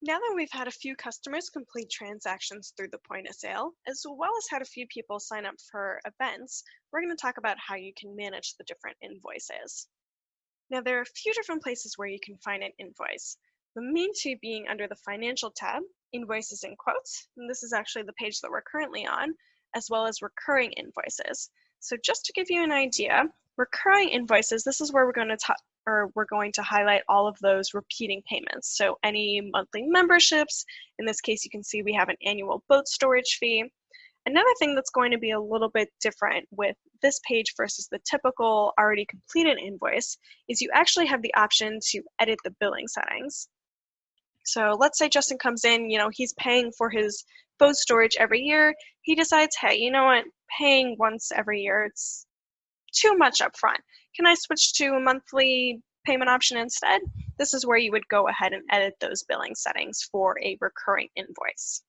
Now that we've had a few customers complete transactions through the point of sale, as well as had a few people sign up for events, we're going to talk about how you can manage the different invoices. Now, there are a few different places where you can find an invoice. The main two being under the Financial tab, Invoices and Quotes, and this is actually the page that we're currently on, as well as Recurring Invoices. So just to give you an idea, recurring invoices, this is where we're going to highlight all of those repeating payments. So any monthly memberships, in this case you can see we have an annual boat storage fee. Another thing that's going to be a little bit different with this page versus the typical already completed invoice is you actually have the option to edit the billing settings. So let's say Justin comes in, he's paying for his boat storage every year. He decides, hey, you know what, paying once every year, it's too much upfront. Can I switch to a monthly payment option instead? This is where you would go ahead and edit those billing settings for a recurring invoice.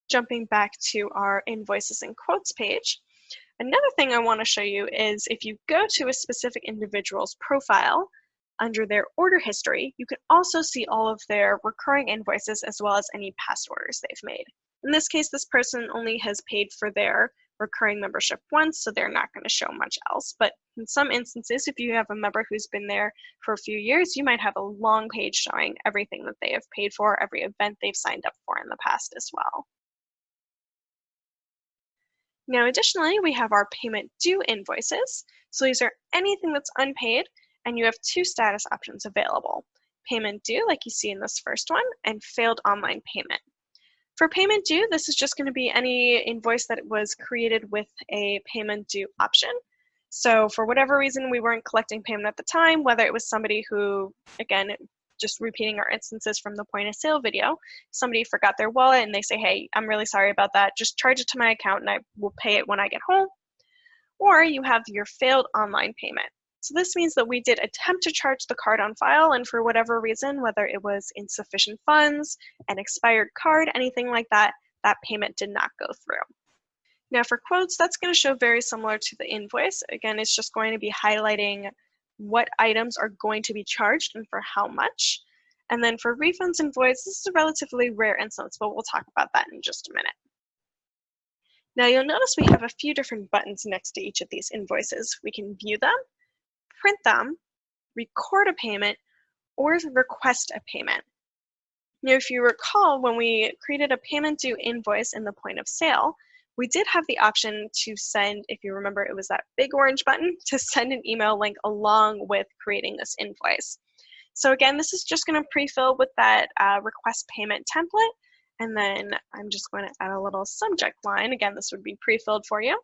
Jumping back to our Invoices and Quotes page, another thing I want to show you is if you go to a specific individual's profile, under their order history, you can also see all of their recurring invoices as well as any past orders they've made. In this case, this person only has paid for their recurring membership once, so they're not going to show much else. But in some instances, if you have a member who's been there for a few years, you might have a long page showing everything that they have paid for, every event they've signed up for in the past as well. Now, additionally, we have our payment due invoices. So these are anything that's unpaid, and you have two status options available. Payment due, like you see in this first one, and failed online payment. For payment due, this is just going to be any invoice that was created with a payment due option. So for whatever reason, we weren't collecting payment at the time, whether it was somebody who, again, just repeating our instances from the point of sale video, somebody forgot their wallet and they say, hey, I'm really sorry about that, just charge it to my account and I will pay it when I get home. Or you have your failed online payment. So this means that we did attempt to charge the card on file, and for whatever reason, whether it was insufficient funds, an expired card, anything like that, that payment did not go through. Now for quotes, that's going to show very similar to the invoice. Again, it's just going to be highlighting what items are going to be charged and for how much. And then for refunds and voids, this is a relatively rare instance, but we'll talk about that in just a minute. Now you'll notice we have a few different buttons next to each of these invoices. We can view them, print them, record a payment, or request a payment. Now, if you recall, when we created a payment due invoice in the point of sale, we did have the option to send, if you remember, it was that big orange button, to send an email link along with creating this invoice. So again, this is just going to pre-fill with that request payment template. And then I'm just going to add a little subject line. Again, this would be pre-filled for you.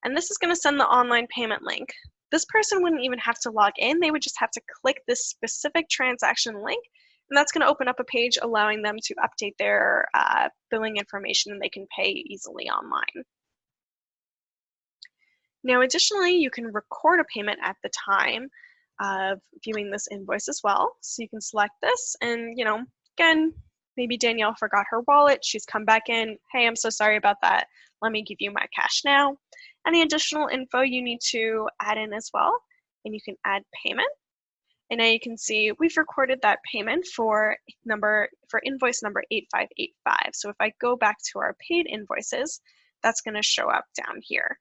And this is going to send the online payment link. This person wouldn't even have to log in. They would just have to click this specific transaction link, and that's going to open up a page allowing them to update their billing information, and they can pay easily online. Now, additionally, you can record a payment at the time of viewing this invoice as well. So you can select this, and again, maybe Danielle forgot her wallet. She's come back in. Hey, I'm so sorry about that. Let me give you my cash now. Any additional info you need to add in as well, and you can add payment. And now you can see we've recorded that payment for invoice number 8585. So if I go back to our paid invoices, that's going to show up down here.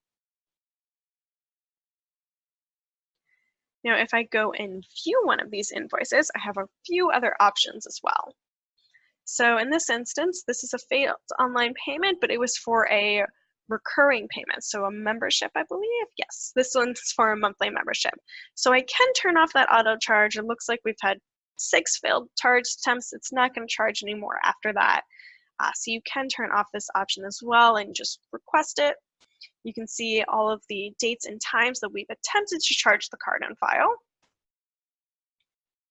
Now, if I go and view one of these invoices, I have a few other options as well. So in this instance, this is a failed online payment, but it was for a recurring payment, so a membership, I believe. Yes, this one's for a monthly membership. So I can turn off that auto charge. It looks like we've had 6 failed charge attempts. It's not going to charge anymore after that. So you can turn off this option as well and just request it. You can see all of the dates and times that we've attempted to charge the card on file.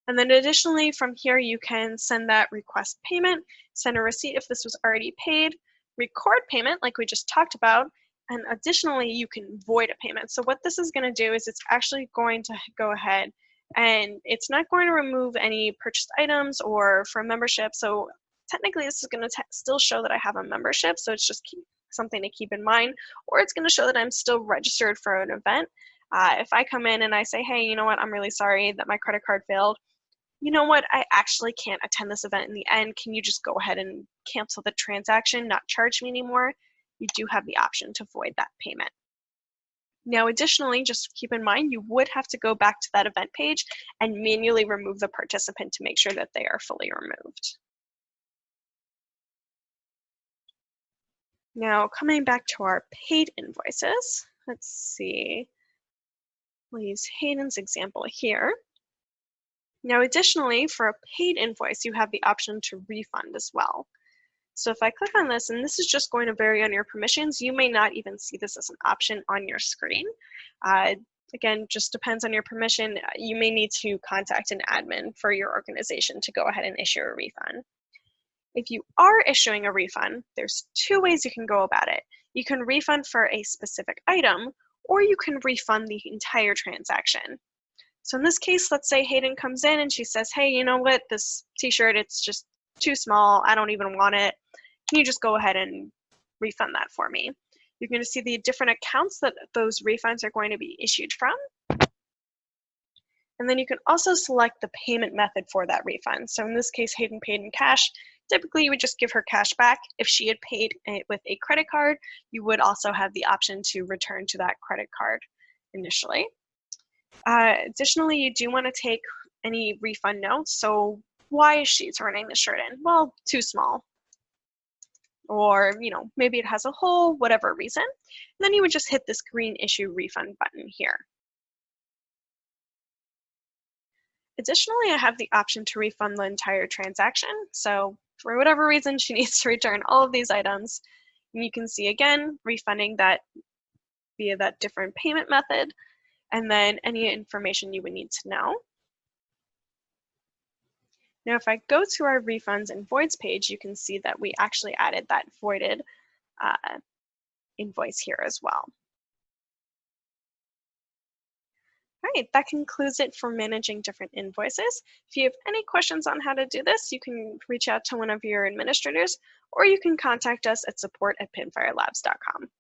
And then additionally, from here, you can send that request payment, send a receipt if this was already paid, record payment like we just talked about, and additionally, you can void a payment. So what this is going to do is it's actually going to go ahead and it's not going to remove any purchased items or from membership. So technically, this is going to still show that I have a membership. So it's just something to keep in mind, or it's going to show that I'm still registered for an event. If I come in and I say, hey, you know what, I'm really sorry that my credit card failed, you know what, I actually can't attend this event in the end. Can you just go ahead and cancel the transaction, not charge me anymore? You do have the option to void that payment. Now, additionally, just keep in mind, you would have to go back to that event page and manually remove the participant to make sure that they are fully removed. Now, coming back to our paid invoices, let's see. We'll use Hayden's example here. Now, additionally, for a paid invoice, you have the option to refund as well. So if I click on this, and this is just going to vary on your permissions, you may not even see this as an option on your screen. Again, just depends on your permission. You may need to contact an admin for your organization to go ahead and issue a refund. If you are issuing a refund, there's two ways you can go about it. You can refund for a specific item, or you can refund the entire transaction. So in this case, let's say Hayden comes in and she says, hey, you know what, this t-shirt, it's just too small, I don't even want it. Can you just go ahead and refund that for me? You're going to see the different accounts that those refunds are going to be issued from. And then you can also select the payment method for that refund. So in this case, Hayden paid in cash. Typically, you would just give her cash back. If she had paid it with a credit card, you would also have the option to return to that credit card initially. Additionally, you do want to take any refund notes. So why is she turning the shirt in? Well, too small. Or, maybe it has a hole, whatever reason. And then you would just hit this green issue refund button here. Additionally, I have the option to refund the entire transaction. So for whatever reason, she needs to return all of these items. And you can see again, refunding that via that different payment method, and then any information you would need to know. Now, if I go to our refunds and voids page, you can see that we actually added that voided invoice here as well. All right, that concludes it for managing different invoices. If you have any questions on how to do this, you can reach out to one of your administrators, or you can contact us at support@pinfirelabs.com.